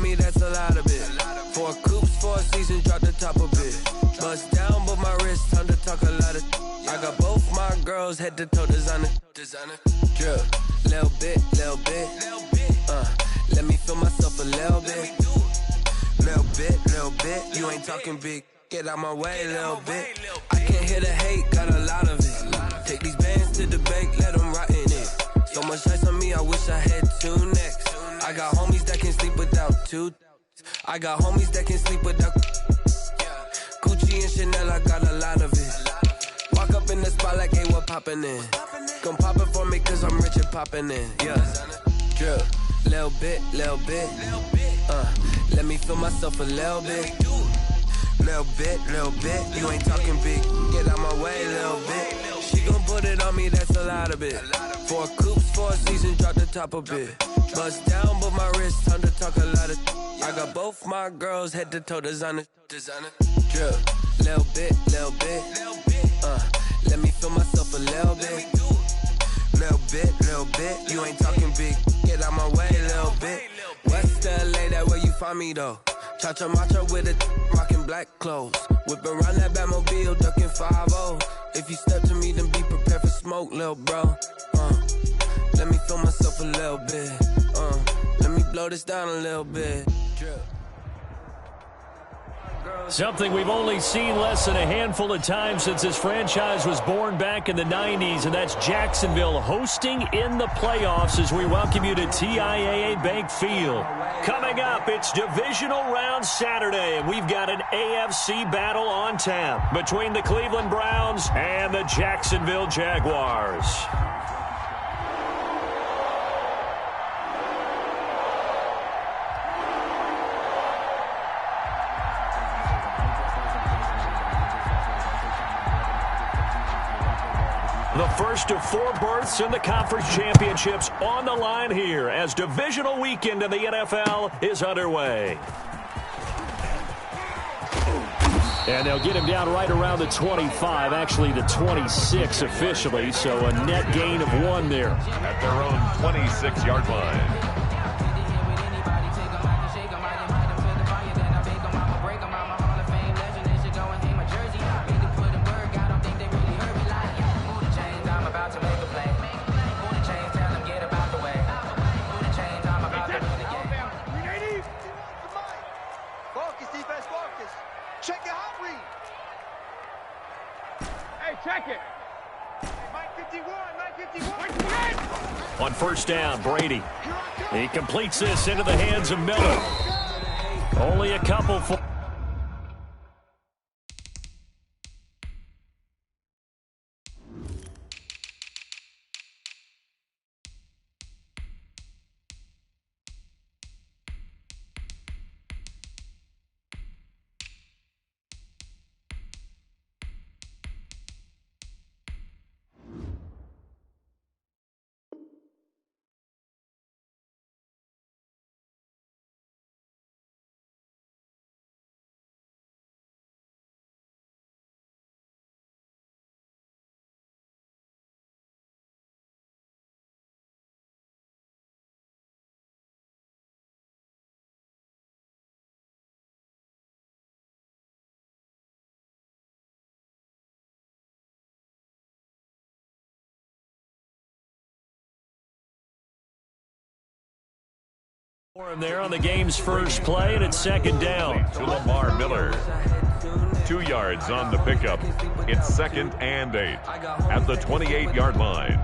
on me, that's a lot of it. 4 coops, 4 seasons, drop the top a bit. Bust down, but my wrist, time to talk a lot of. I got both my girls head to toe designer. Drip, little bit. Let me feel myself a little bit. Little bit. You ain't talking big. Get out my way, little bit. I can't hear the hate, got a lot of it. Take these bands to the bank, let them rot in it. So much ice on me, I wish I had 2 necks. I got homies that can sleep without 2. I got homies that can sleep without Gucci and Chanel, I got a lot of it. Walk up in the spot like, hey, what poppin' in? Come pop it for me, cause I'm rich and poppin' in. Yeah, drip, little bit. Let me feel myself a little bit. Little bit. You ain't talking big. Get out my way, little bit. She gon' put it on me, that's a lot of it. 4 coops, 4 seasons, drop the top a bit. Bust down, but my wrist, time to talk a lot of. I got both my girls head to toe designer. Drip, little bit. Let me feel myself a little bit. Little bit. You ain't talking big. Get out my way, little bit. West LA, that where you find me though. Cha-cha matcha with a rockin' black clothes. Whip around that Batmobile, ducking 5-0. If you step to me, then be prepared for smoke, lil' bro. Let me feel myself a little bit. Let me blow this down a little bit. Drip. Something we've only seen less than a handful of times since this franchise was born back in the 90s, and that's Jacksonville hosting in the playoffs as we welcome you to TIAA Bank Field. Coming up, it's Divisional Round Saturday, and we've got an AFC battle on tap between the Cleveland Browns and the Jacksonville Jaguars. The first of 4 berths in the conference championships on the line here as divisional weekend in the NFL is underway. And they'll get him down right around the 25, actually the 26 officially, so a net gain of 1 there. At their own 26-yard line. On first down, Brady. He completes this into the hands of Miller. Only a couple for... there on the game's first play, and it's second down. To Lamar Miller. 2 yards on the pickup. It's 2nd and 8 at the 28-yard line.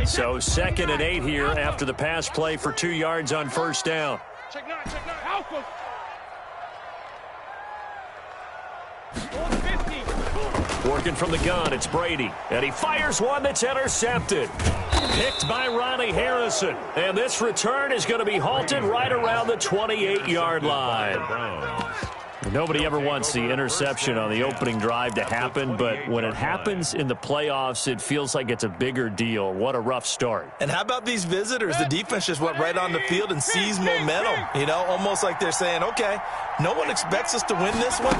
So 2nd and 8 here after the pass play for 2 yards on first down. Check 9. Alpha. Working from the gun, it's Brady. And he fires one that's intercepted. Picked by Ronnie Harrison. And this return is going to be halted right around the 28-yard line. Nobody ever wants the interception on the opening drive to happen, but when it happens in the playoffs, it feels like it's a bigger deal. What a rough start. And how about these visitors? The defense just went right on the field and seized momentum. You know, almost like they're saying, okay, no one expects us to win this one.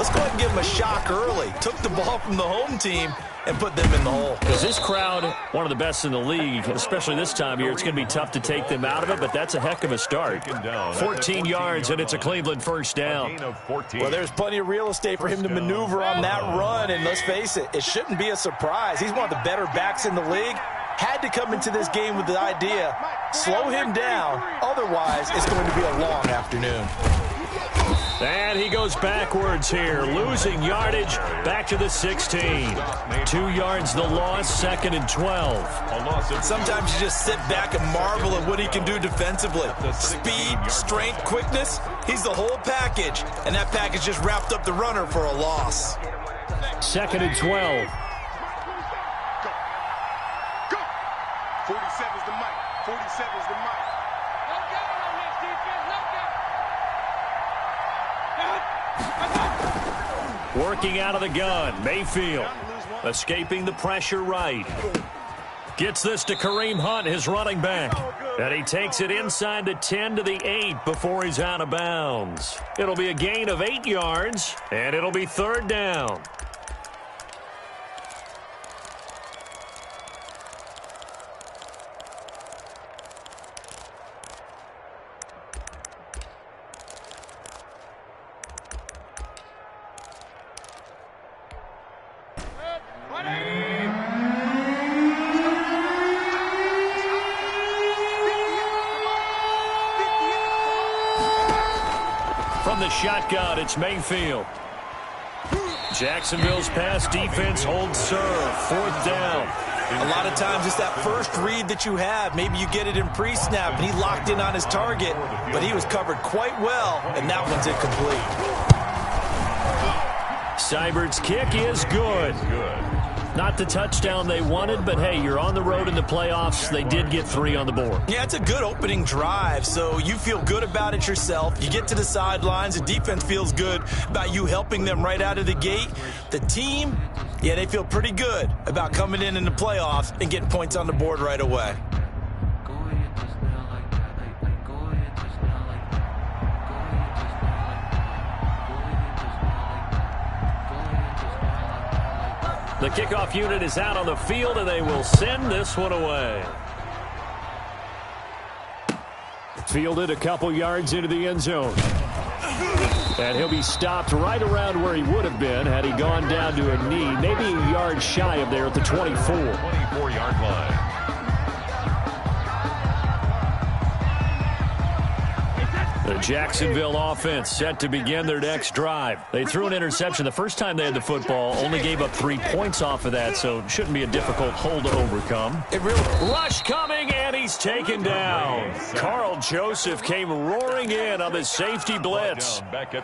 Let's go ahead and give them a shock early. Took the ball from the home team and put them in the hole. Because this crowd, one of the best in the league, especially this time of year, it's going to be tough to take them out of it, but that's a heck of a start. 14 yards, and it's a Cleveland first down. Well, there's plenty of real estate for him to maneuver on that run, and let's face it, it shouldn't be a surprise. He's one of the better backs in the league. Had to come into this game with the idea, slow him down, otherwise it's going to be a long afternoon. And he goes backwards here, losing yardage back to the 16. 2 yards the loss, 2nd and 12. Sometimes you just sit back and marvel at what he can do defensively. Speed, strength, quickness, he's the whole package. And that package just wrapped up the runner for a loss. 2nd and 12. 47's the mic. 47's the mic. Working out of the gun, Mayfield. Escaping the pressure right. Gets this to Kareem Hunt, his running back. And he takes it inside the 10 to the 8 before he's out of bounds. It'll be a gain of 8 yards, and it'll be 3rd down. From the shotgun, it's Mayfield. Jacksonville's pass defense holds serve. 4th down. A lot of times it's that first read that you have. Maybe you get it in pre-snap, and he locked in on his target, but he was covered quite well, and that one's incomplete. Seibert's kick is good. Not the touchdown they wanted, but hey, you're on the road in the playoffs. They did get 3 on the board. Yeah, it's a good opening drive, so you feel good about it yourself. You get to the sidelines. The defense feels good about you helping them right out of the gate. The team, yeah, they feel pretty good about coming in the playoffs and getting points on the board right away. The kickoff unit is out on the field, and they will send this one away. Fielded a couple yards into the end zone. And he'll be stopped right around where he would have been had he gone down to a knee, maybe a yard shy of there at the 24. 24-yard line. The Jacksonville offense set to begin their next drive. They threw an interception the first time they had the football, only gave up 3 points off of that, so it shouldn't be a difficult hole to overcome. Rush coming, and he's taken down. Carl Joseph came roaring in on the safety blitz.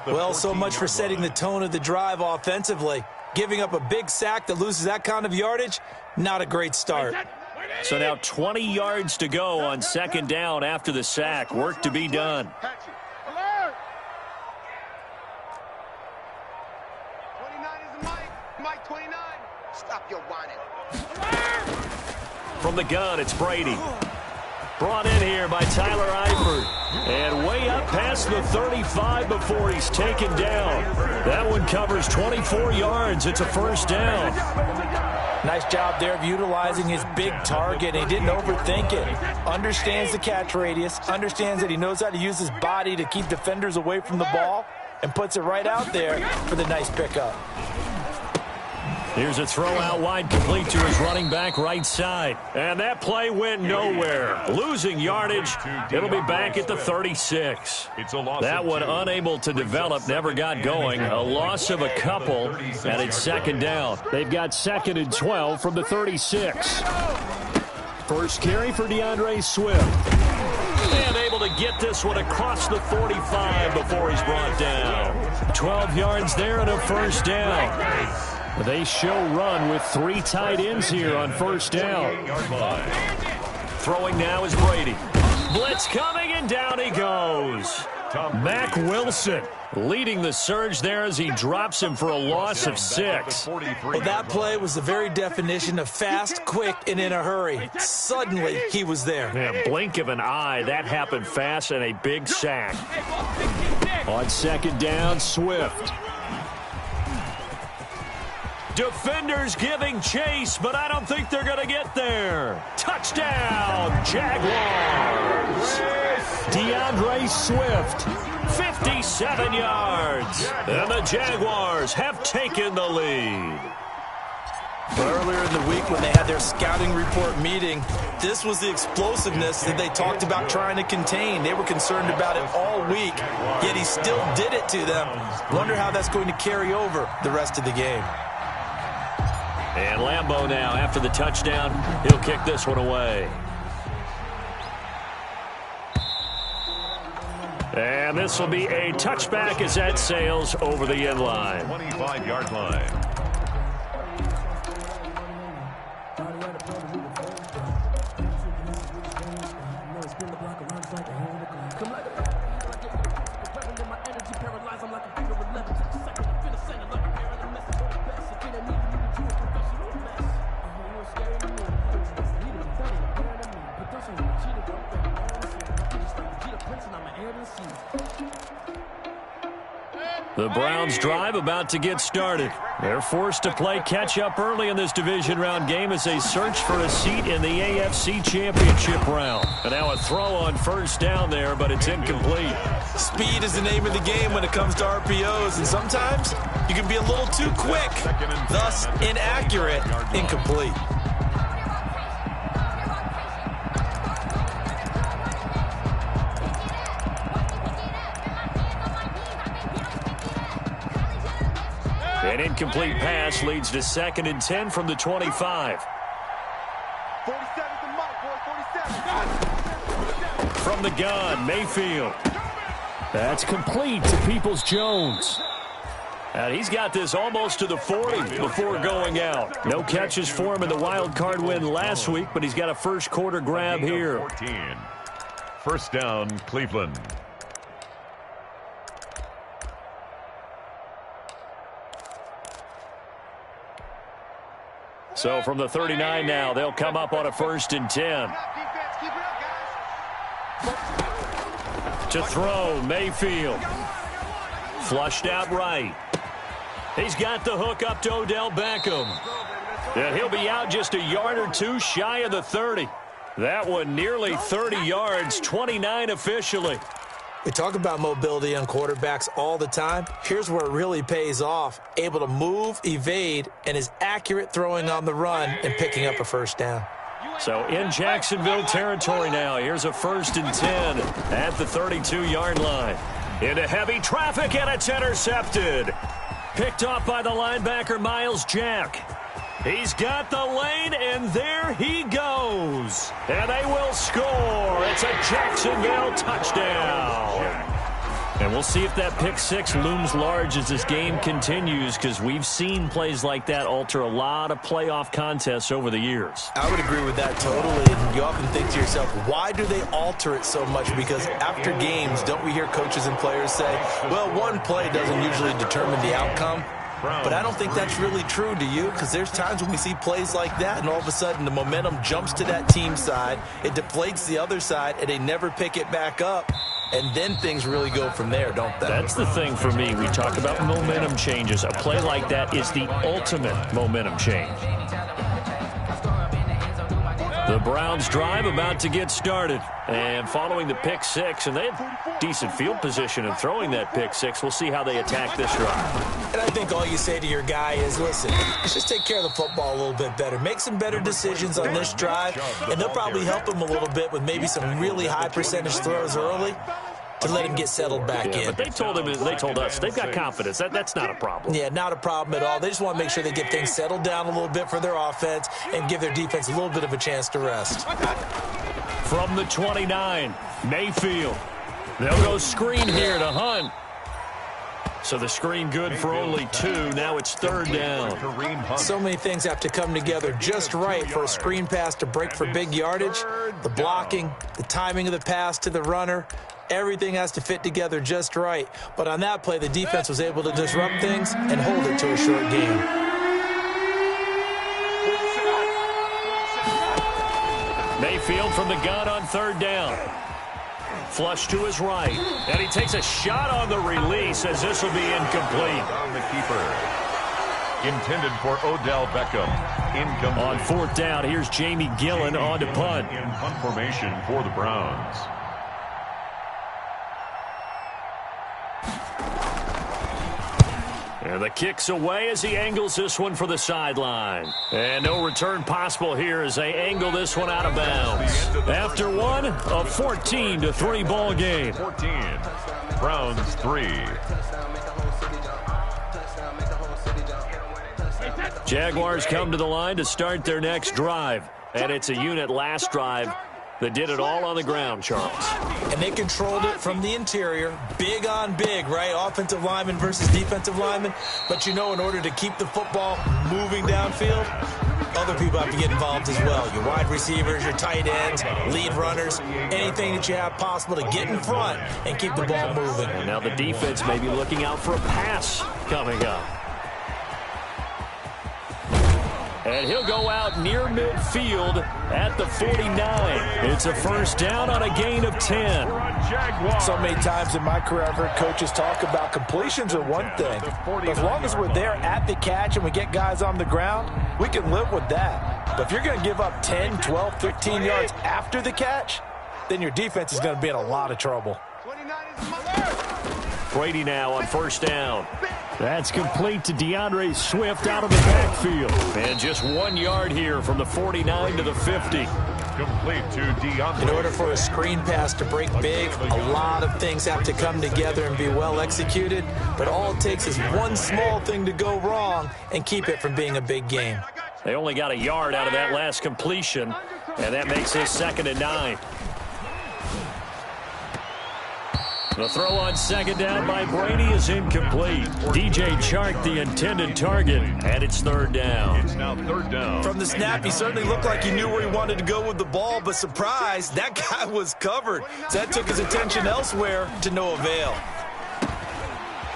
Well, so much for setting the tone of the drive offensively. Giving up a big sack that loses that kind of yardage, not a great start. So now 20 yards to go on 2nd down after the sack. Work to be done. 29 is the mic. Mic 29. Stop your whining. From the gun, it's Brady. Brought in here by Tyler Eifert. And way up past the 35 before he's taken down. That one covers 24 yards. It's a 1st down. Nice job there of utilizing his big target. He didn't overthink it. Understands the catch radius. Understands that he knows how to use his body to keep defenders away from the ball. And puts it right out there for the nice pickup. Here's a throw out wide, complete to his running back right side. And that play went nowhere. Losing yardage. It'll be back at the 36. That one unable to develop, never got going. A loss of a couple, and it's 2nd down. They've got 2nd and 12 from the 36. First carry for DeAndre Swift. And able to get this one across the 45 before he's brought down. 12 yards there and a 1st down. They show run with 3 tight ends here on 1st down. Throwing now is Brady. Blitz coming, and down he goes. Mack Wilson leading the surge there as he drops him for a loss of 6. Well, that play was the very definition of fast, quick, and in a hurry. Suddenly, he was there. Yeah, blink of an eye, that happened fast, and a big sack. On 2nd down, Swift. Defenders giving chase, but I don't think they're going to get there. Touchdown, Jaguars. DeAndre Swift, 57 yards. And the Jaguars have taken the lead. Earlier in the week when they had their scouting report meeting, this was the explosiveness that they talked about trying to contain. They were concerned about it all week, yet he still did it to them. Wonder how that's going to carry over the rest of the game. And Lambeau now, after the touchdown, he'll kick this one away. And this will be a touchback as that sails over the end line. 25-yard line. The Browns drive about to get started. They're forced to play catch-up early in this division round game as they search for a seat in the AFC Championship round. And now a throw on first down there, but it's incomplete. Speed is the name of the game when it comes to RPOs, and sometimes you can be a little too quick, thus inaccurate, incomplete. An incomplete pass leads to 2nd and 10 from the 25. 47's the mark, boy. 47. From the gun, Mayfield. That's complete to Peoples-Jones. And he's got this almost to the 40 before going out. No catches for him in the wild card win last week, but he's got a first quarter grab here. 14. First down, Cleveland. So from the 39 now, they'll come up on a 1st and 10. To throw, Mayfield. Flushed out right. He's got the hook up to Odell Beckham. And he'll be out just a yard or two shy of the 30. That one nearly 30 yards, 29 officially. We talk about mobility on quarterbacks all the time. Here's where it really pays off. Able to move, evade, and is accurate throwing on the run and picking up a first down. So in Jacksonville territory now. Here's a 1st and 10 at the 32-yard line. Into heavy traffic, and it's intercepted. Picked off by the linebacker, Miles Jack. He's got the lane, and there he goes. And they will score. It's a Jacksonville touchdown. And we'll see if that pick six looms large as this game continues, because we've seen plays like that alter a lot of playoff contests over the years. I would agree with that totally. And you often think to yourself, why do they alter it so much? Because after games, don't we hear coaches and players say, well, one play doesn't usually determine the outcome? But I don't think that's really true, do you? Because there's times when we see plays like that, and all of a sudden the momentum jumps to that team side, it deflates the other side, and they never pick it back up. And then things really go from there, don't they? That's the thing for me. We talk about momentum changes. A play like that is the ultimate momentum change. The Browns drive about to get started. And following the pick six, and they had decent field position in throwing that pick six. We'll see how they attack this drive. And I think all you say to your guy is, listen, let's just take care of the football a little bit better. Make some better decisions on this drive, and they'll probably help him a little bit with maybe some really high percentage throws early to let him get settled back in. But they told us they've got confidence. That's not a problem. Yeah, not a problem at all. They just want to make sure they get things settled down a little bit for their offense and give their defense a little bit of a chance to rest. From the 29, Mayfield. They'll go screen here to Hunt. So the screen good for only 2. Now it's 3rd down. So many things have to come together just right for a screen pass to break for big yardage. The blocking, the timing of the pass to the runner, everything has to fit together just right. But on that play, the defense was able to disrupt things and hold it to a short game. Mayfield from the gun on 3rd down. Flush to his right. And he takes a shot on the release as this will be incomplete. On the keeper. intended for Odell Beckham. Incomplete. On fourth down, here's Jamie Gillen on to punt. In punt formation for the Browns. And the kick's away as he angles this one for the sideline. And no return possible here as they angle this one out of bounds. After one, a 14-3 ball game. 14. Browns 3. Jaguars come to the line to start their next drive. And it's a unit last drive that did it all on the ground, Charles. And they controlled it from the interior. Big on big, right? Offensive lineman versus defensive lineman. But, in order to keep the football moving downfield, other people have to get involved as well. Your wide receivers, your tight ends, lead runners, anything that you have possible to get in front and keep the ball moving. And now the defense may be looking out for a pass coming up. And he'll go out near midfield at the 49. It's a first down on a gain of 10. So many times in my career, I've heard coaches talk about completions are one thing. But as long as we're there at the catch and we get guys on the ground, we can live with that. But if you're going to give up 10, 12, 15 yards after the catch, then your defense is going to be in a lot of trouble. Brady now on first down. That's complete to DeAndre Swift out of the backfield. And just 1 yard here from the 49 to the 50. Complete to DeAndre. In order for a screen pass to break big, a lot of things have to come together and be well executed. But all it takes is one small thing to go wrong and keep it from being a big game. They only got a yard out of that last completion, and that makes this 2nd and 9. The throw on second down by Brady is incomplete. DJ Chark, the intended target, and it's 3rd down. It's now 3rd down. From the snap, he certainly looked like he knew where he wanted to go with the ball, but surprise, that guy was covered. So that took his attention elsewhere to no avail.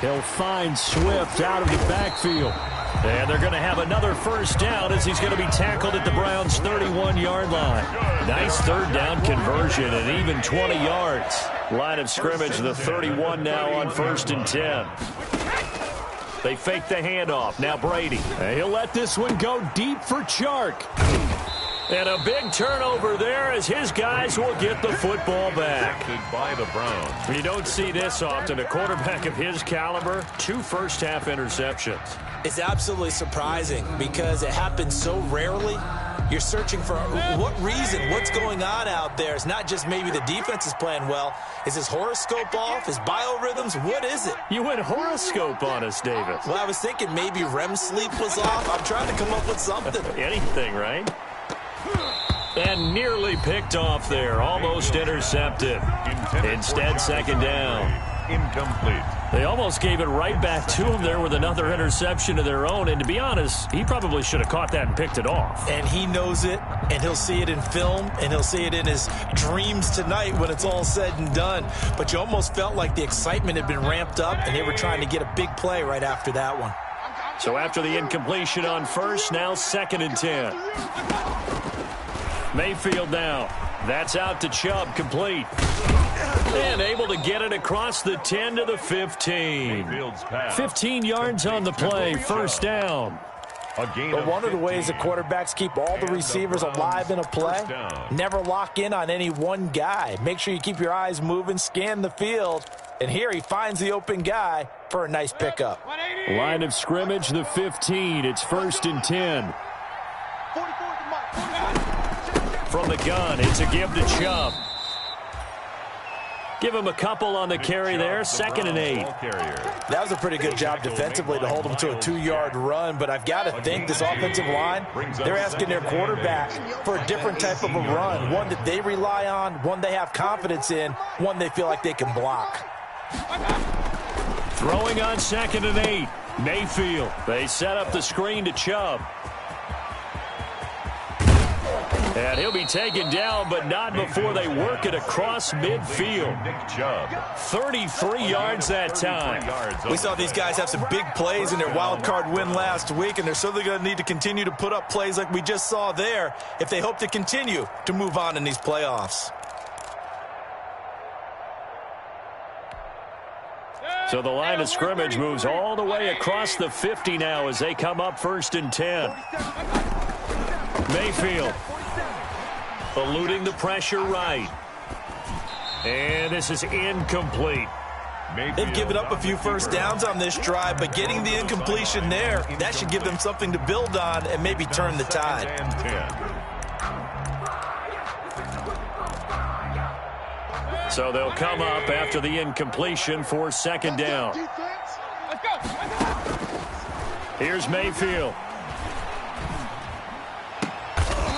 He'll find Swift out of the backfield. And they're going to have another first down as he's going to be tackled at the Browns' 31-yard line. Nice 3rd down conversion and even 20 yards. Line of scrimmage, the 31 now on 1st and 10. They fake the handoff. Now Brady. He'll let this one go deep for Chark. And a big turnover there as his guys will get the football back. By the Browns. You don't see this often. A quarterback of his caliber, 2 first-half interceptions. It's absolutely surprising because it happens so rarely. You're searching for what reason, what's going on out there. It's not just maybe the defense is playing well. Is his horoscope off? His biorhythms? What is it? You went horoscope on us, David. Well, I was thinking maybe REM sleep was off. I'm trying to come up with something. Anything, right? And nearly picked off there. Almost intercepted. Instead, 2nd down. Incomplete. They almost gave it right back to him there with another interception of their own. And to be honest, he probably should have caught that and picked it off. And he knows it, and he'll see it in film, and he'll see it in his dreams tonight when it's all said and done. But you almost felt like the excitement had been ramped up, and they were trying to get a big play right after that one. So after the incompletion on first, now 2nd and 10. Mayfield now. That's out to Chubb, complete. And able to get it across the 10 to the 15. 15 yards on the play, first down. But one of the ways the quarterbacks keep all the receivers alive in a play, never lock in on any one guy. Make sure you keep your eyes moving, scan the field. And here he finds the open guy for a nice pickup. Line of scrimmage, the 15. It's 1st and 10. From the gun, it's a give to Chubb. Give him a couple on the carry there, 2nd and 8. That was a pretty good job defensively to hold him to a 2-yard run, but I've got to think this offensive line, they're asking their quarterback for a different type of a run, one that they rely on, one they have confidence in, one they feel like they can block. Throwing on 2nd and 8. Mayfield. They set up the screen to Chubb. And he'll be taken down, but not before they work it across midfield. Nick Chubb. 33 yards that time. We saw these guys have some big plays in their wild card win last week, and they're certainly going to need to continue to put up plays like we just saw there if they hope to continue to move on in these playoffs. So the line of scrimmage moves all the way across the 50 now as they come up 1st and 10. Mayfield eluding the pressure right. And this is incomplete. They've given up a few first downs on this drive, but getting the incompletion there, that should give them something to build on and maybe turn the tide. So they'll come up after the incompletion for 2nd down. Here's Mayfield.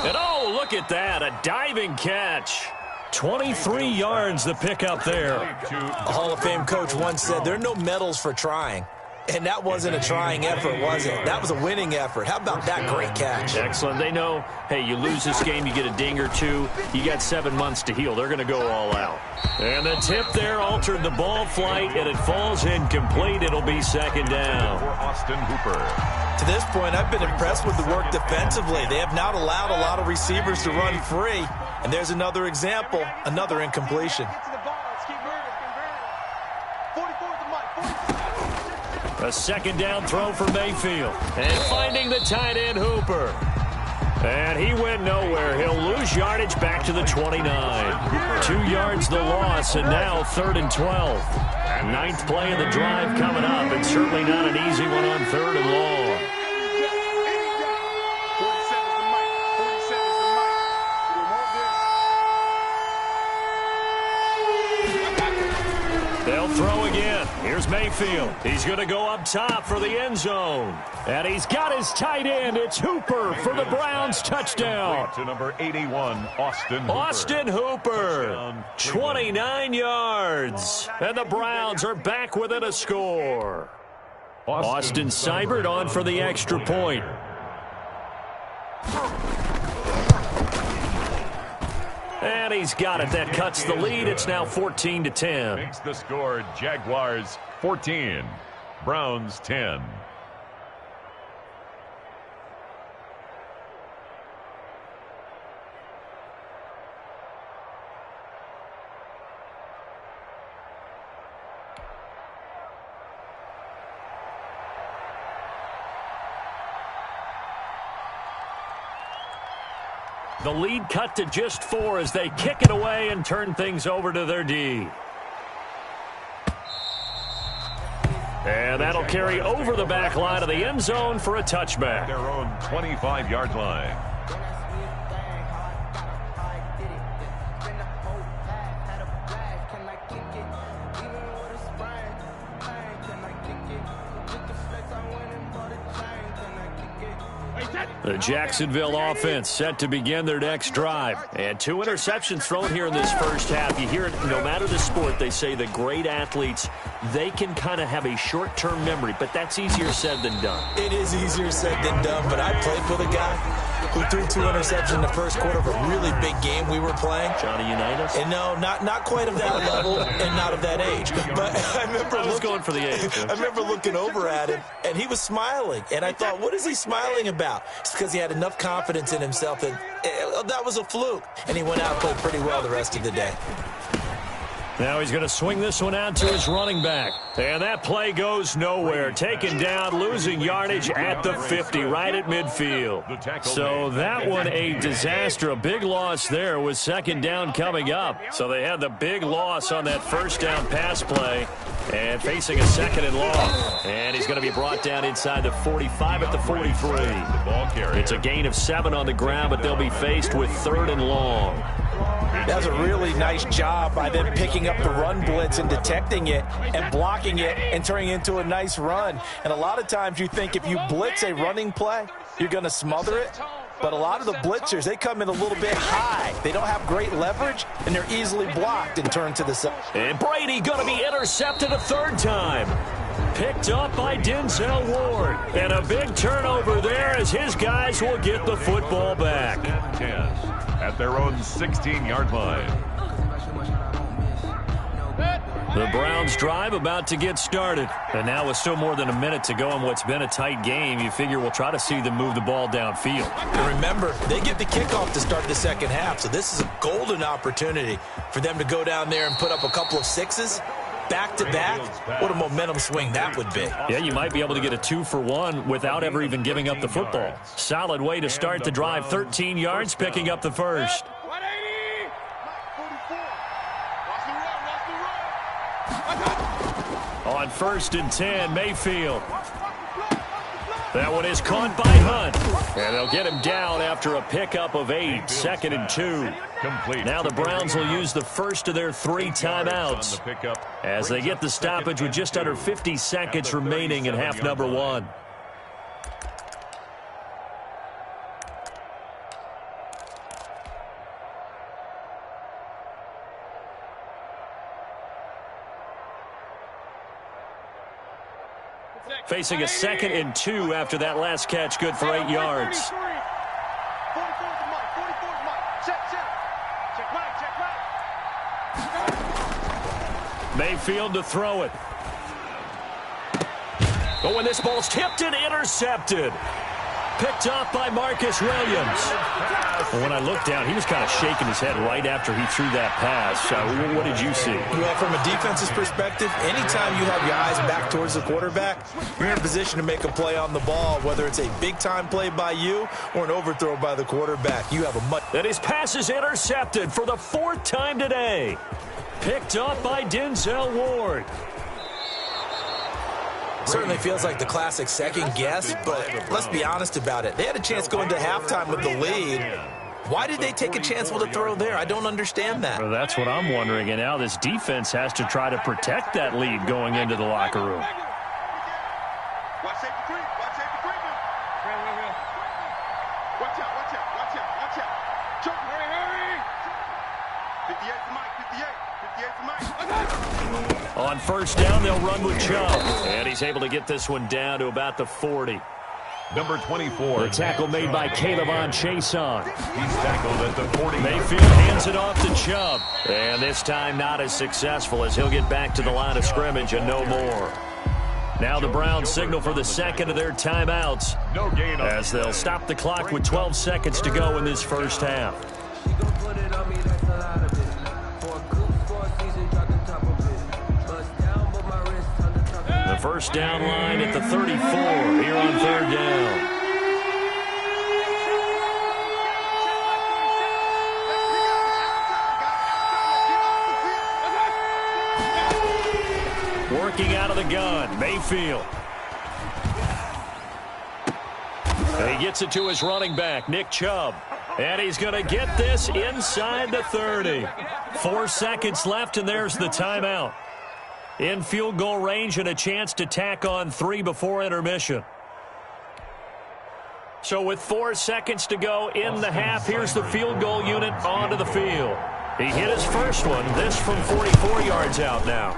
And oh, look at that, a diving catch. 23 yards the pickup there. A Hall of Fame coach once said there are no medals for trying. And that wasn't a trying effort, was it? That was a winning effort. How about that great catch? Excellent. They know, hey, you lose this game, you get a ding or two. You got 7 months to heal. They're going to go all out. And the tip there altered the ball flight, and it falls incomplete. It'll be 2nd down. For Austin Hooper. To this point, I've been impressed with the work defensively. They have not allowed a lot of receivers to run free. And there's another example, another incompletion. A 2nd down throw for Mayfield. And finding the tight end, Hooper. And he went nowhere. He'll lose yardage back to the 29. 2 yards the loss, and now 3rd and 12. 9th play of the drive coming up, and certainly not an easy one on 3rd and long. They'll throw again. Here's Mayfield. He's going to go up top for the end zone. And he's got his tight end. It's Hooper for the Browns touchdown. To number 81, Austin Hooper. Austin Hooper, 29 yards. And the Browns are back within a score. Austin Seibert on for the extra point. And he's got it. That cuts the lead. It's now 14-10. Makes the score Jaguars 14, Browns 10. The lead cut to just 4 as they kick it away and turn things over to their D. And that'll carry over the back line of the end zone for a touchback. Their own 25-yard line. The Jacksonville offense set to begin their next drive. And 2 interceptions thrown here in this first half. You hear it, no matter the sport, they say the great athletes, they can kind of have a short-term memory, but that's easier said than done. It is easier said than done, but I played with a guy who threw 2 interceptions in the first quarter of a really big game we were playing. Johnny Unitas? And no, not quite of that level and not of that age. But I remember going for the age. I remember looking over at him, and he was smiling. And I thought, what is he smiling about? It's because he had enough confidence in himself that that was a fluke. And he went out and played pretty well the rest of the day. Now he's going to swing this one out to his running back. And that play goes nowhere. Taken down, losing yardage at the 50, right at midfield. So that one a disaster. A big loss there with 2nd down coming up. So they had the big loss on that first down pass play. And facing a 2nd and long. And he's going to be brought down inside the 45 at the 43. It's a gain of 7 on the ground, but they'll be faced with 3rd and long. That was a really nice job by them picking up the run blitz and detecting it and blocking it and turning it into a nice run. And a lot of times you think if you blitz a running play, you're going to smother it. But a lot of the blitzers, they come in a little bit high. They don't have great leverage, and they're easily blocked and turned to the side. And Brady going to be intercepted a 3rd time. Picked up by Denzel Ward. And a big turnover there as his guys will get the football back. 10 at their own 16-yard line. The Browns drive about to get started. And now with still more than a minute to go in what's been a tight game, you figure we'll try to see them move the ball downfield. And remember, they get the kickoff to start the second half, so this is a golden opportunity for them to go down there and put up a couple of 6s back-to-back, what a momentum swing that would be. Yeah, you might be able to get a 2-for-1 without ever even giving up the football. Solid way to start the drive. 13 yards, picking up the first. On 1st and 10, Mayfield. That one is caught by Hunt. And they'll get him down after a pickup of 8. 2nd and 2. Now the Browns will use the first of their 3 timeouts as they get the stoppage with just under 50 seconds remaining in half number 1. Facing a 2nd and 2 after that last catch, good for 8 yards. Mayfield to throw it. Oh, and this ball's tipped and intercepted. Picked off by Marcus Williams. Well, when I looked down, he was kind of shaking his head right after he threw that pass. What did you see? Well, from a defense's perspective, anytime you have your eyes back towards the quarterback, you're in a position to make a play on the ball, whether it's a big-time play by you or an overthrow by the quarterback. You have a much... And his pass is intercepted for the 4th time today. Picked up by Denzel Ward. Certainly feels like the classic second guess, but let's be honest about it. They had a chance going to halftime with the lead. Why did they take a chance with a throw there? I don't understand that. Well, that's what I'm wondering. And now this defense has to try to protect that lead going into the locker room. Watch safety creep. Watch safety creeping. Watch out, watch out, watch out, watch out. Jump, hurry, hurry. 58 for Mike, 58. 58 for Mike. On 1st down, they'll run with Chubb. And he's able to get this one down to about the 40. Number 24. The tackle made by Caleb Chason. He's tackled at the 40. Mayfield hands it off to Chubb. And this time not as successful as he'll get back to the line of scrimmage and no more. Now the Browns signal for the 2nd of their timeouts as they'll stop the clock with 12 seconds to go in this first half. The first down line at the 34 here on 3rd down. Working out of the gun, Mayfield. And he gets it to his running back, Nick Chubb. And he's going to get this inside the 30. 4 seconds left, and there's the timeout. In field goal range and a chance to tack on 3 before intermission. So with 4 seconds to go in the half, here's the field goal unit onto the field. He hit his first one, this from 44 yards out now.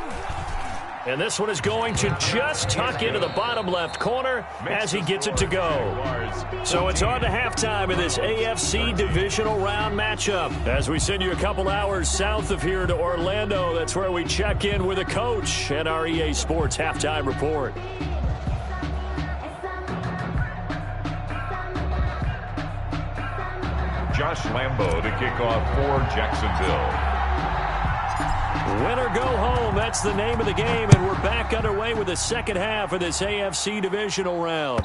And this one is going to just tuck into the bottom left corner as he gets it to go. So it's on to halftime in this AFC divisional round matchup. As we send you a couple hours south of here to Orlando, that's where we check in with a coach at our EA Sports Halftime Report. Josh Lambo to kick off for Jacksonville. Win or go home, that's the name of the game, and we're back underway with the second half of this AFC divisional round.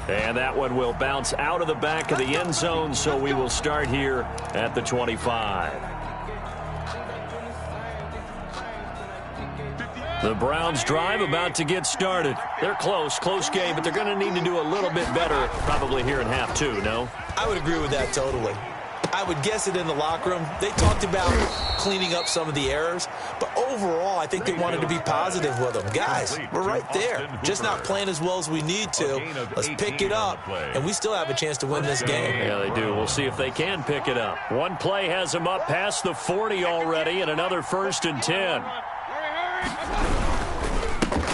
And that one will bounce out of the back of the end zone, so we will start here at the 25. The Browns drive about to get started. They're close game, but they're going to need to do a little bit better probably here in half 2, no? I would agree with that totally. I would guess it in the locker room. They talked about cleaning up some of the errors, but overall, I think they wanted to be positive with them. Guys, we're right there. Just not playing as well as we need to. Let's pick it up, and we still have a chance to win this game. Yeah, they do. We'll see if they can pick it up. One play has them up past the 40 already, and another 1st and 10.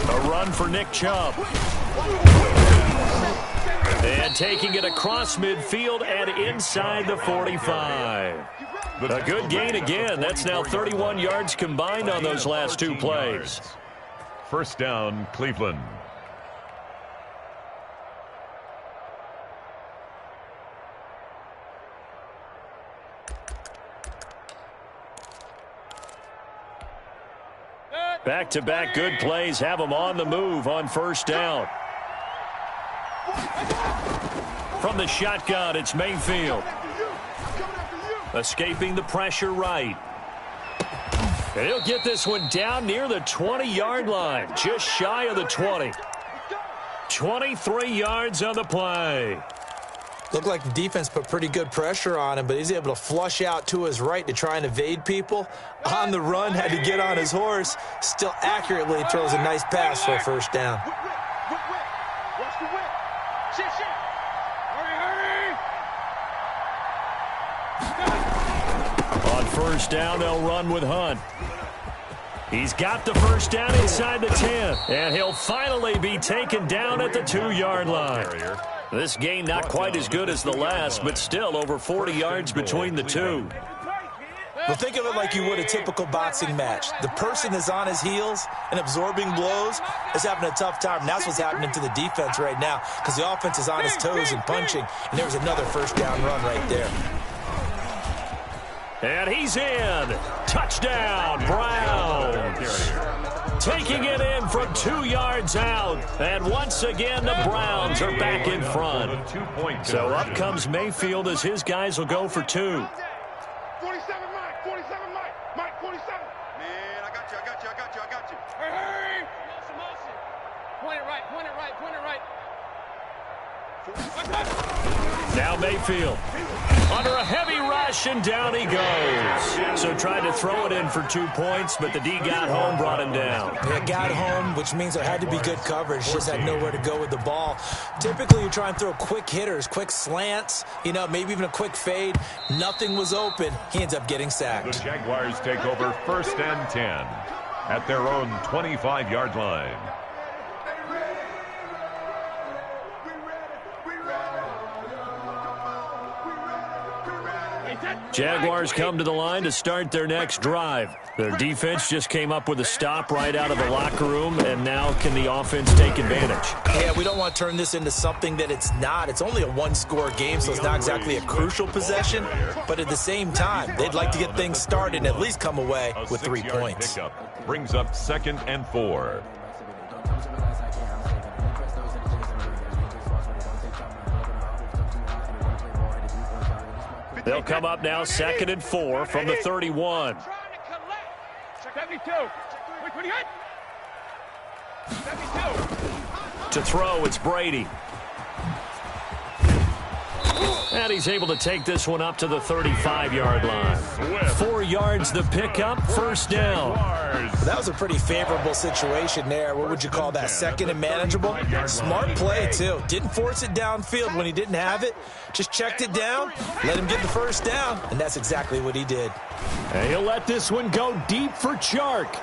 A run for Nick Chubb. And taking it across midfield and inside the 45. A good gain again. That's now 31 yards combined on those last 2 plays. First down, Cleveland. Back-to-back good plays have them on the move on first down. From the shotgun, it's Mayfield. Escaping the pressure right. And he'll get this one down near the 20-yard line, just shy of the 20. 23 yards on the play. Looked like the defense put pretty good pressure on him, but he's able to flush out to his right to try and evade people. On the run, had to get on his horse. Still accurately throws a nice pass for a first down. Watch the whip. Shit. Hurry. On first down, they'll run with Hunt. He's got the first down inside the 10, and he'll finally be taken down at the 2-yard line. This game not quite as good as the last, but still over 40 yards between the two. Well, think of it like you would a typical boxing match. The person is on his heels and absorbing blows is having a tough time. And that's what's happening to the defense right now because the offense is on his toes and punching, and there's another first down run right there. And he's in. Touchdown, Browns. Taking it in from 2 yards out. And once again, the Browns are back in front. So up comes Mayfield as his guys will go for 2. 47, Mike. 47, Mike, 47. Man, I got you. Hey. Point it right. Now Mayfield under a heavy rush, and down he goes. So tried to throw it in for 2 points, but the D got home, brought him down. It got home, which means there had to be good coverage. Just had nowhere to go with the ball. Typically, you try and throw quick hitters, quick slants, maybe even a quick fade. Nothing was open. He ends up getting sacked. The Jaguars take over first and 10 at their own 25-yard line. Jaguars come to the line to start their next drive. Their defense just came up with a stop right out of the locker room, and now can the offense take advantage? Yeah, we don't want to turn this into something that it's not. It's only a one-score game, so it's not exactly a crucial possession. But at the same time, they'd like to get things started and at least come away with 3 points. Pickup brings up 2nd and 4. They'll come up now 2nd and 4 from the 31. 72. 72. To throw, it's Brady. And he's able to take this one up to the 35-yard line. 4 yards the pickup, first down. That was a pretty favorable situation there. What would you call that? Second and manageable? Smart play, too. Didn't force it downfield when he didn't have it. Just checked it down, let him get the first down, and that's exactly what he did. And he'll let this one go deep for Chark.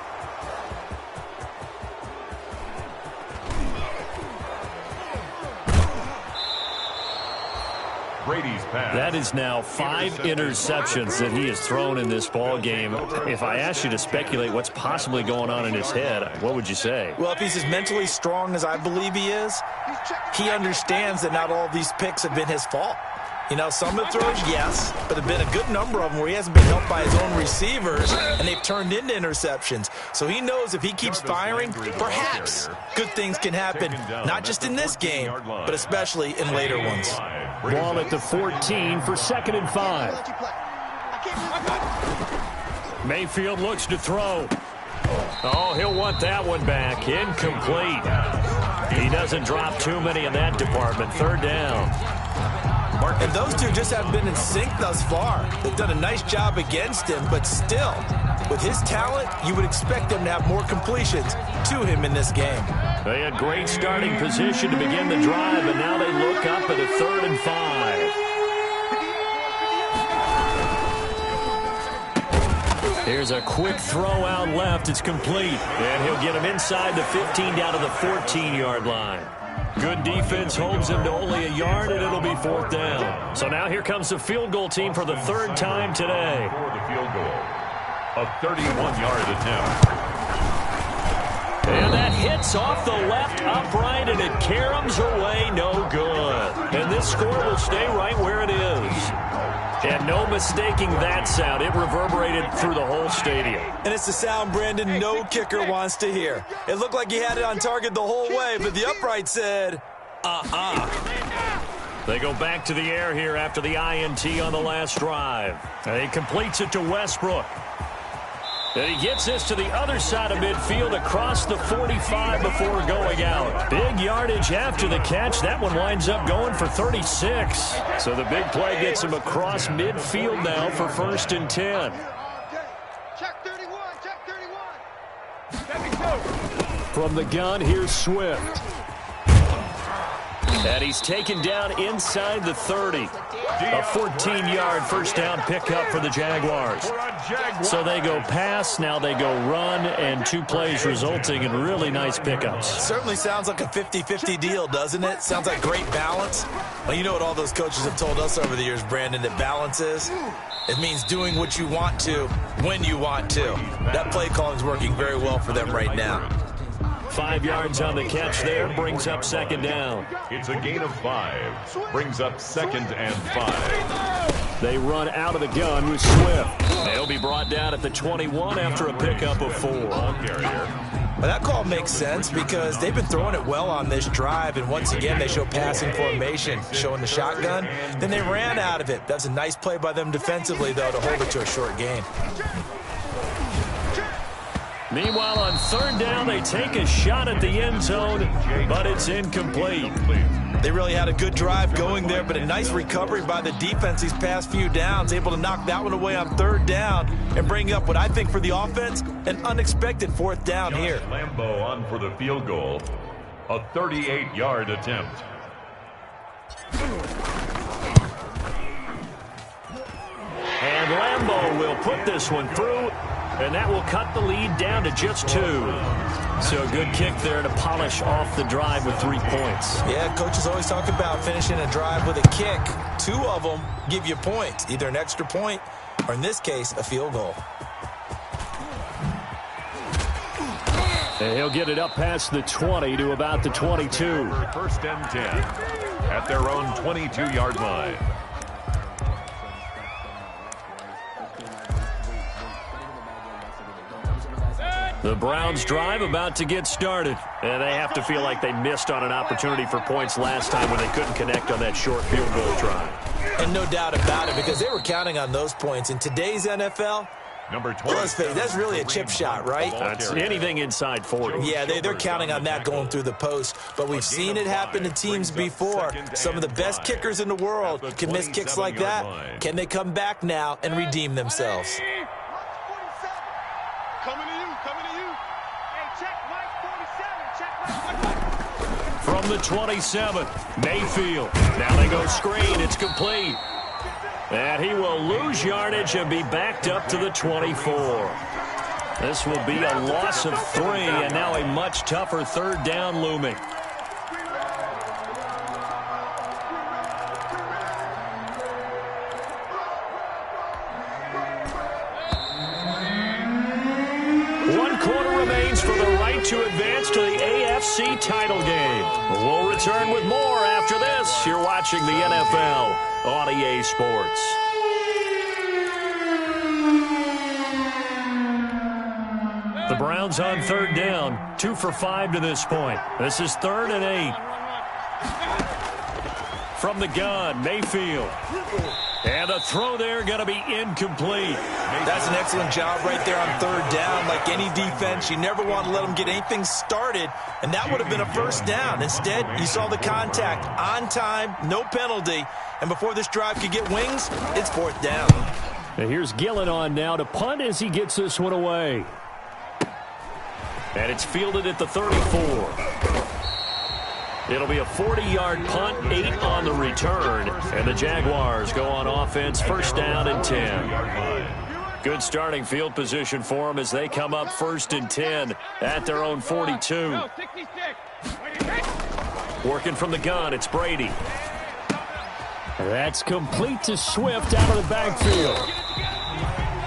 Brady's pass. That is now 5 interceptions that he has thrown in this ball game. If I asked you to speculate what's possibly going on in his head, what would you say? Well, if he's as mentally strong as I believe he is, he understands that not all of these picks have been his fault. Some have thrown, yes, but there have been a good number of them where he hasn't been helped by his own receivers, and they've turned into interceptions. So he knows if he keeps firing, perhaps good things can happen, not just in this game, but especially in later ones. Ball at the 14 for 2nd and 5. Mayfield looks to throw. Oh, he'll want that one back. Incomplete. He doesn't drop too many in that department. 3rd down. And those two just haven't been in sync thus far. They've done a nice job against him, but still, with his talent, you would expect them to have more completions to him in this game. They had great starting position to begin the drive, but now they look up at a 3rd and 5. Here's a quick throw out left. It's complete. And he'll get him inside the 15 down to the 14-yard line. Good defense holds him to only a yard, and it'll be 4th down. So now here comes the field goal team for the 3rd time today. For the field goal, a 31-yard attempt. And that hits off the left upright, and it caroms away no good. And this score will stay right where it is. And no mistaking that sound. It reverberated through the whole stadium. And it's the sound, Brandon, no kicker wants to hear. It looked like he had it on target the whole way, but the upright said, They go back to the air here after the INT on the last drive. And he completes it to Westbrook. And he gets this to the other side of midfield across the 45 before going out. Big yardage after the catch. That one winds up going for 36. So the big play gets him across midfield now for 1st and 10. Check 31, check 31. From the gun, here's Swift. And he's taken down inside the 30. A 14-yard first down pickup for the Jaguars. So they go pass, now they go run, and 2 plays resulting in really nice pickups. Certainly sounds like a 50-50 deal, doesn't it? Sounds like great balance. Well, you know what all those coaches have told us over the years, Brandon, that balance is? It means doing what you want to when you want to. That play calling is working very well for them right now. 5 yards on the catch there, brings up 2nd down. It's a gain of 5, brings up 2nd and 5. They run out of the gun with Swift. They'll be brought down at the 21 after a pickup of 4. Well, that call makes sense because they've been throwing it well on this drive, and once again they show passing formation, showing the shotgun. Then they ran out of it. That's a nice play by them defensively, though, to hold it to a short gain. Meanwhile, on 3rd down, they take a shot at the end zone, but it's incomplete. They really had a good drive going there, but a nice recovery by the defense these past few downs, able to knock that one away on 3rd down and bring up what I think for the offense, an unexpected 4th down here. Lambo on for the field goal, a 38-yard attempt. And Lambo will put this one through, and that will cut the lead down to just 2. So a good kick there to polish off the drive with 3 points. Yeah, coaches always talk about finishing a drive with a kick. 2 of them give you points, either an extra point or, in this case, a field goal. And he'll get it up past the 20 to about the 22. 1st and 10 at their own 22-yard line. The Browns drive about to get started. And they have to feel like they missed on an opportunity for points last time when they couldn't connect on that short field goal drive. And no doubt about it, because they were counting on those points. In today's NFL, Number 20. that's really a chip shot, right? That's anything inside 40. Yeah, they're counting on that going through the post. But we've seen it happen to teams before. Some of the best kickers in the world can miss kicks like that. Can they come back now and redeem themselves? Coming to you, coming to you. Hey, check Mike 47, check Mike 47. From the 27, Mayfield. Now they go screen. It's complete. And he will lose yardage and be backed up to the 24. This will be a loss of 3, and now a much tougher 3rd down looming. One quarter remains for the right to advance to the AFC title game. We'll return with more after this. You're watching the NFL on EA Sports. The Browns on 3rd down, 2 for 5 to this point. This is 3rd and 8. From the gun, Mayfield. And a throw there going to be incomplete. That's an excellent job right there on 3rd down. Like any defense, you never want to let them get anything started, and that would have been a 1st down. Instead, you saw the contact on time, no penalty, and before this drive could get wings, it's 4th down. And here's Gillen on now to punt as he gets this one away. And it's fielded at the 34. It'll be a 40-yard punt, 8 on the return, and the Jaguars go on offense, 1st down and 10. Good starting field position for them as they come up 1st and 10 at their own 42. Working from the gun, it's Brady. That's complete to Swift out of the backfield.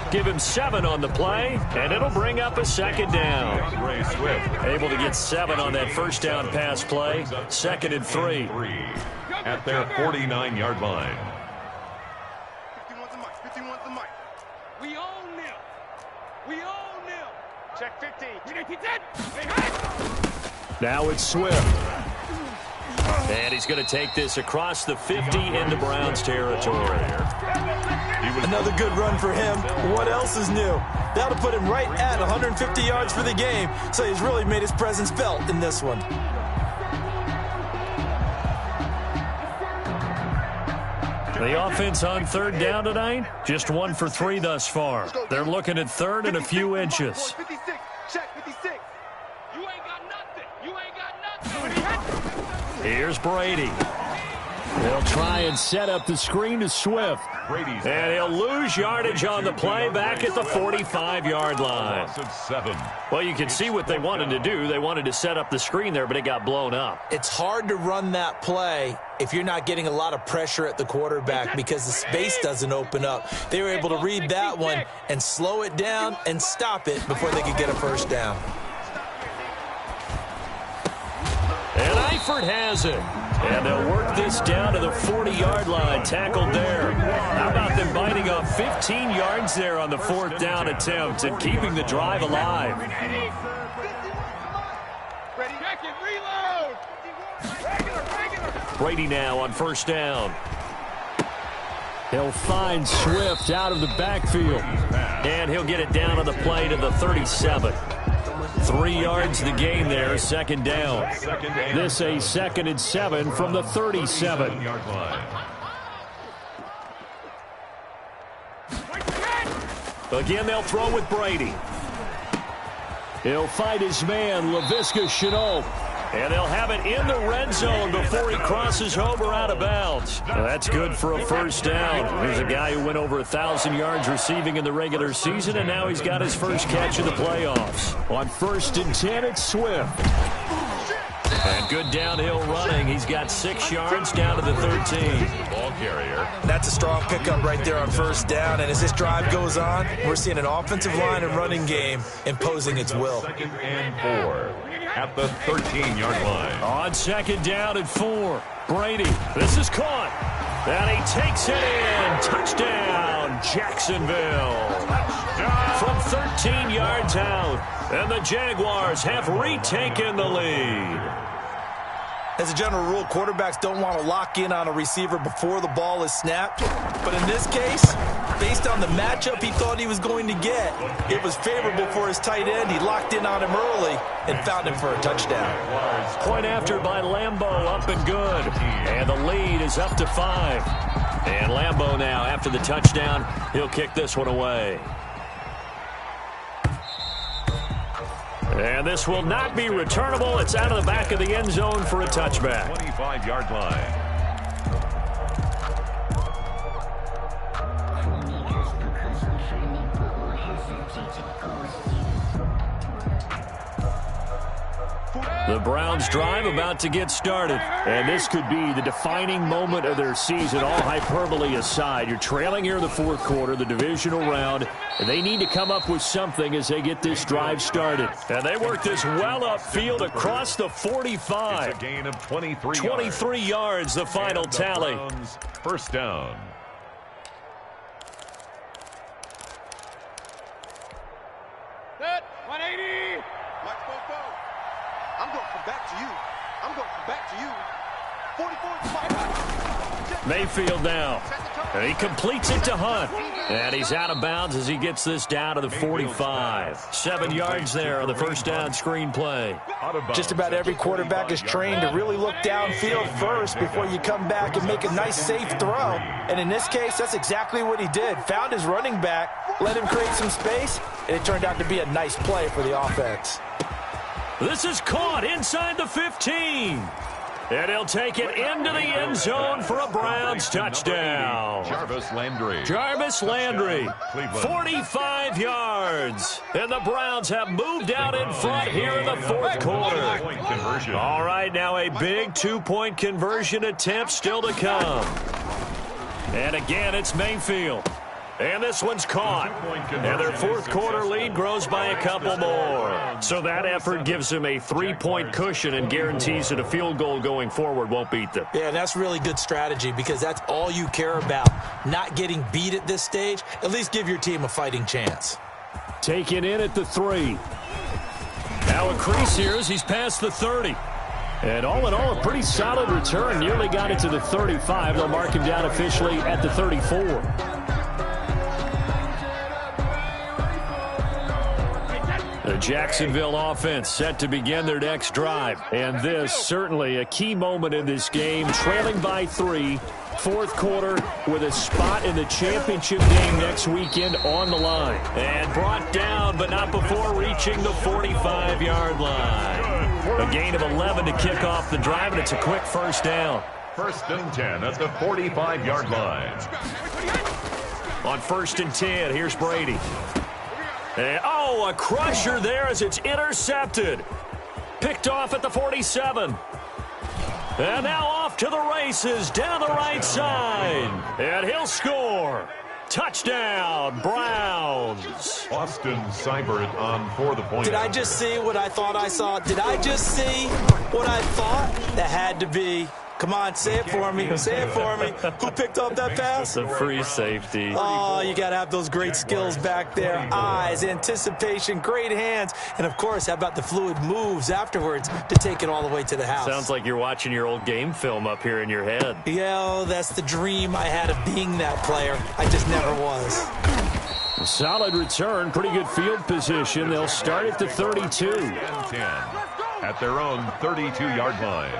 Give him 7 on the play, and it'll bring up a 2nd down. Ray Swift. Able to get 7 on that 1st down pass play. 2nd and 3. At their 49-yard line. Now it's Swift. And he's going to take this across the 50 into Browns territory. Another good run for him. What else is new? That'll put him right at 150 yards for the game, so he's really made his presence felt in this one. The offense on third down tonight, just 1 for 3 thus far. They're looking at third and a few inches. 56, check 56. You ain't got nothing. You ain't got nothing. Here's Brady. He'll try and set up the screen to Swift. And he'll lose yardage on the play back at the 45-yard line. Well, you can see what they wanted to do. They wanted to set up the screen there, but it got blown up. It's hard to run that play if you're not getting a lot of pressure at the quarterback because the space doesn't open up. They were able to read that one and slow it down and stop it before they could get a first down. And Eifert has it. And they'll work this down to the 40-yard line, tackled there. How about them biting off 15 yards there on the 4th down attempt and keeping the drive alive? Brady now on first down. He'll find Swift out of the backfield. And he'll get it down on the play to the 37. 3 yards the gain there, second down. This a 2nd and 7 from the 37. Again, they'll throw with Brady. He'll fight his man, Laviska Shenault. And they'll have it in the red zone before he crosses over out of bounds. Well, that's good for a first down. Here's a guy who went over 1,000 yards receiving in the regular season, and now he's got his first catch in the playoffs. On 1st and 10, it's Swift. And good downhill running. He's got 6 yards down to the 13. Ball carrier. That's a strong pickup right there on first down. And as this drive goes on, we're seeing an offensive line and running game imposing its will. 2nd and 4 at the 13-yard line. On 2nd down and 4, Brady. This is caught. And he takes it in. Touchdown, Jacksonville. From 13 yards out. And the Jaguars have retaken the lead. As a general rule, quarterbacks don't want to lock in on a receiver before the ball is snapped. But in this case, based on the matchup he thought he was going to get, it was favorable for his tight end. He locked in on him early and found him for a touchdown. Point after by Lambeau, up and good. And the lead is up to 5. And Lambeau now, after the touchdown, he'll kick this one away. And this will not be returnable. It's out of the back of the end zone for a touchback. 25-yard line. The Browns drive about to get started. And this could be the defining moment of their season, all hyperbole aside. You're trailing here in the 4th quarter, the divisional round. And they need to come up with something as they get this drive started. And they work this well upfield across the 45. It's a gain of 23 yards, the final tally. First down. Set, 180. Mike Popo. I'm going to come back to you. I'm going to come back to you. 44 is my Mayfield now. And he completes it to Hunt. And he's out of bounds as he gets this down to the 45. 7 yards there on the first down screen play. Just about every quarterback is trained to really look downfield first before you come back and make a nice, safe throw. And in this case, that's exactly what he did. Found his running back, let him create some space, and it turned out to be a nice play for the offense. This is caught inside the 15. And he'll take it into the end zone for a Browns touchdown. Jarvis Landry. 45 yards. And the Browns have moved out in front here in the 4th quarter. All right, now a big 2-point conversion attempt still to come. And again, it's Mayfield. And this one's caught. And their 4th quarter lead grows by a couple more. So that effort gives them a 3-point cushion and guarantees that a field goal going forward won't beat them. Yeah, that's really good strategy because that's all you care about. Not getting beat at this stage. At least give your team a fighting chance. Taken in at the 3. Now a crease here as he's past the 30. And all in all, a pretty solid return. Nearly got it to the 35. They'll mark him down officially at the 34. The Jacksonville offense set to begin their next drive. And this, certainly a key moment in this game, trailing by 3. Fourth quarter with a spot in the championship game next weekend on the line. And brought down, but not before reaching the 45-yard line. A gain of 11 to kick off the drive, and it's a quick first down. First and 10 at the 45-yard line. On first and 10, here's Brady. And, oh, a crusher there as it's intercepted. Picked off at the 47. And now off to the races down the right side. And he'll score. Touchdown, Browns. Austin Seibert on for the point. Did I just see what I thought I saw? Did I just see what I thought? That had to be. Come on, say it for me. Say it for me. Who picked up that pass? The free safety. Oh, you got to have those great skills back there. Eyes, anticipation, great hands. And, of course, how about the fluid moves afterwards to take it all the way to the house? Sounds like you're watching your old game film up here in your head. Yeah, that's the dream I had of being that player. I just never was. A solid return, pretty good field position. They'll start at the 32. And 10 at their own 32-yard line.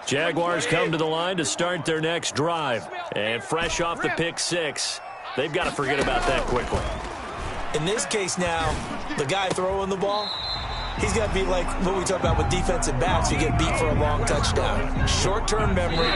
Jaguars come to the line to start their next drive. And fresh off the pick 6, they've got to forget about that quickly. In this case now, the guy throwing the ball, he's got to be like what we talk about with defensive backs who get beat for a long touchdown. Short-term memory,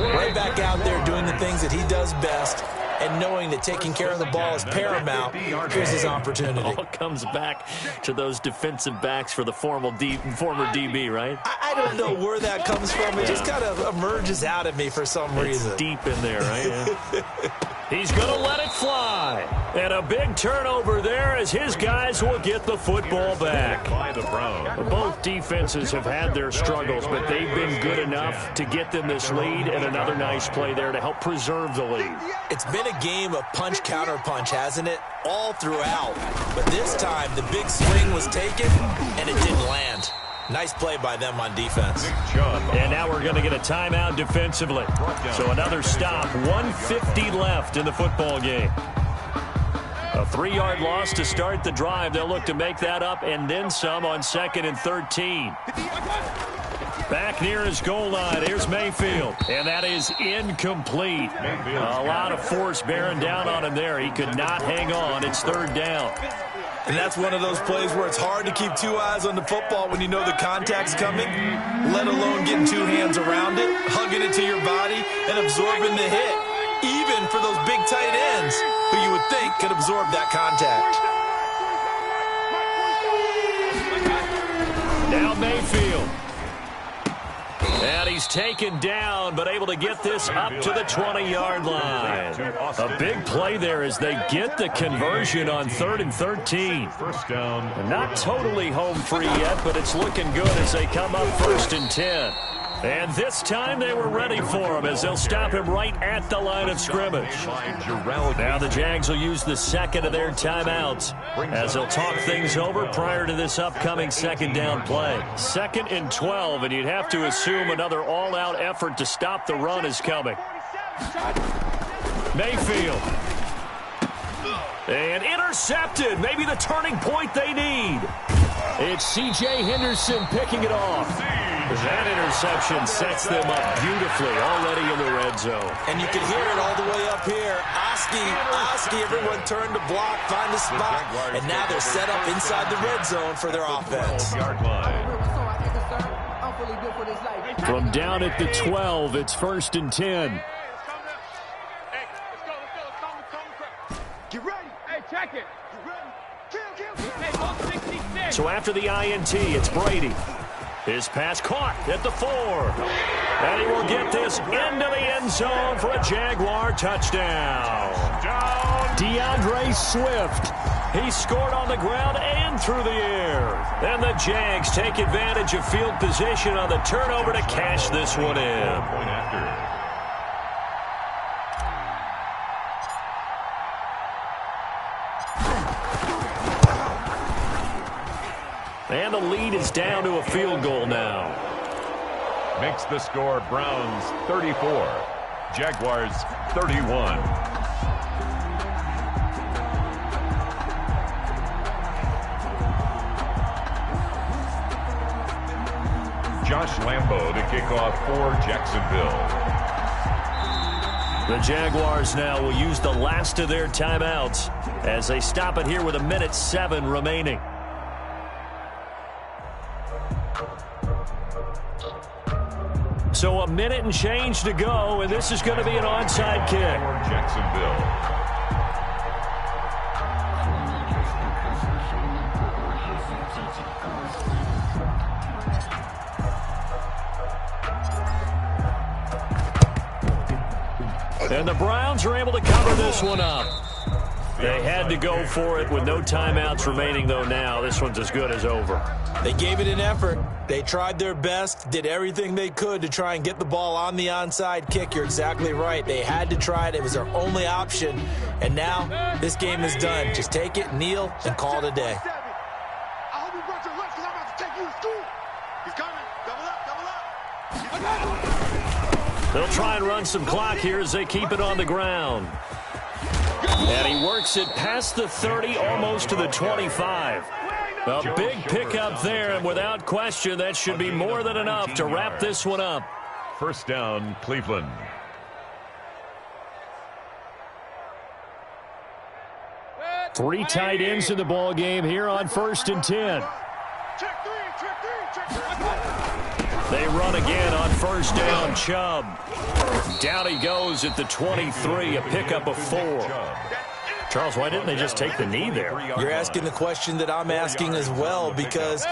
right back out there doing the things that he does best, and knowing that taking care of the ball is paramount. Here's his opportunity. It all comes back to those defensive backs for the former DB, right? I don't know where that comes from. It just kind of emerges out of me for some reason. It's deep in there, right? Yeah. He's going to let it fly. And a big turnover there as his guys will get the football back. By the Browns. Both defenses have had their struggles, but they've been good enough to get them this lead, and another nice play there to help preserve the lead. It's been a game of punch-counter-punch, hasn't it? All throughout. But this time, the big swing was taken, and it didn't land. Nice play by them on defense. And now we're going to get a timeout defensively. So another stop, 1:50 left in the football game. A 3-yard loss to start the drive. They'll look to make that up and then some on 2nd and 13. Back near his goal line, here's Mayfield. And that is incomplete. A lot of force bearing down on him there. He could not hang on. It's 3rd down. And that's one of those plays where it's hard to keep 2 eyes on the football when you know the contact's coming, let alone getting 2 hands around it, hugging it to your body, and absorbing the hit, even for those big tight ends who you would think could absorb that contact. Now Mayfield. And he's taken down, but able to get this up to the 20-yard line. A big play there as they get the conversion on 3rd and 13. First down. Not totally home free yet, but it's looking good as they come up 1st and 10. And this time they were ready for him as they'll stop him right at the line of scrimmage. Now the Jags will use the 2nd of their timeouts as they'll talk things over prior to this upcoming 2nd down play. 2nd and 12, and you'd have to assume another all-out effort to stop the run is coming. Mayfield. And intercepted. Maybe the turning point they need. It's C.J. Henderson picking it off. That interception sets them up beautifully already in the red zone. And you can hear it all the way up here. Oski, everyone turned to block, find the spot, and now they're set up inside the red zone for their offense. From down at the 12, it's 1st and 10. Get ready. Hey, check it. So after the INT, it's Brady. His pass caught at the 4. And he will get this into the end zone for a Jaguar touchdown. DeAndre Swift. He scored on the ground and through the air. And the Jags take advantage of field position on the turnover to cash this one in. And the lead is down to a field goal now. Makes the score Browns 34, Jaguars 31. Josh Lambo to kick off for Jacksonville. The Jaguars now will use the last of their timeouts as they stop it here with 1:07 remaining. So a minute and change to go, and this is going to be an onside kick. For Jacksonville. And the Browns are able to cover this one up. They had to go for it with no timeouts remaining, though. Now this one's as good as over. They gave it an effort. They tried their best, did everything they could to try and get the ball on the onside kick. You're exactly right. They had to try it. It was their only option. And now this game is done. Just take it, kneel, and call it a day. I hope you brought your lunch because I'm about to take you to school. He's coming. Double up, double up. They'll try and run some clock here as they keep it on the ground. And he works it past the 30, almost to the 25. A big pickup there, and without question, that should be more than enough to wrap this one up. First down, Cleveland. Three tight ends in the ball game here on 1st and 10. Check three, check three, check three. They run again on 1st down, Chubb. Down he goes at the 23, a pickup of 4. Charles, why didn't they just take the knee there? You're asking the question that I'm asking as well, because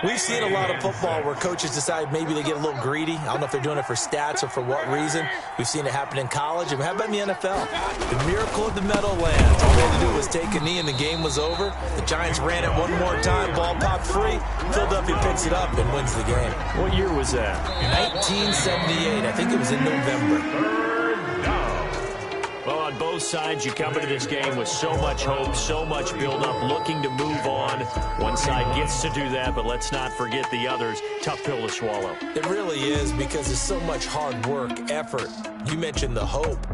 we've seen a lot of football where coaches decide maybe they get a little greedy. I don't know if they're doing it for stats or for what reason. We've seen it happen in college. And how about in the NFL? The miracle of the Meadowlands. All they had to do was take a knee and the game was over. The Giants ran it one more time. Ball popped free. Philadelphia picks it up and wins the game. What year was that? 1978. I think it was in November. Well, on both sides, you come into this game with so much hope, so much build-up, looking to move on. One side gets to do that, but let's not forget the others. Tough pill to swallow. It really is, because there's so much hard work, effort. You mentioned the hope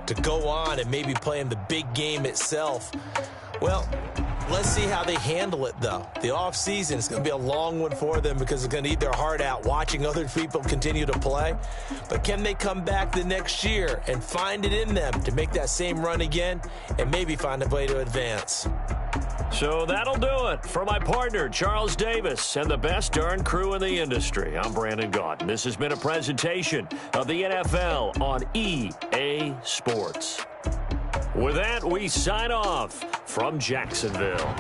to go on and maybe play in the big game itself. Well, let's see how they handle it, though. The offseason is going to be a long one for them because they're going to eat their heart out watching other people continue to play. But can they come back the next year and find it in them to make that same run again and maybe find a way to advance? So that'll do it for my partner, Charles Davis, and the best darn crew in the industry. I'm Brandon Gaudin. This has been a presentation of the NFL on EA Sports. With that, we sign off from Jacksonville.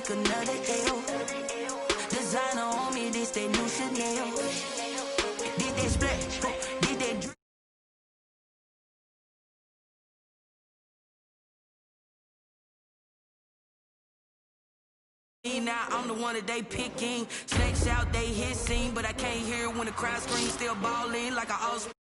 take another L. Designer on me, this that new Chanel. Did that split, did that drip. Now I'm the one that they picking. Snakes out, they hissing, but I can't hear when the crowd screams. Still balling like I always.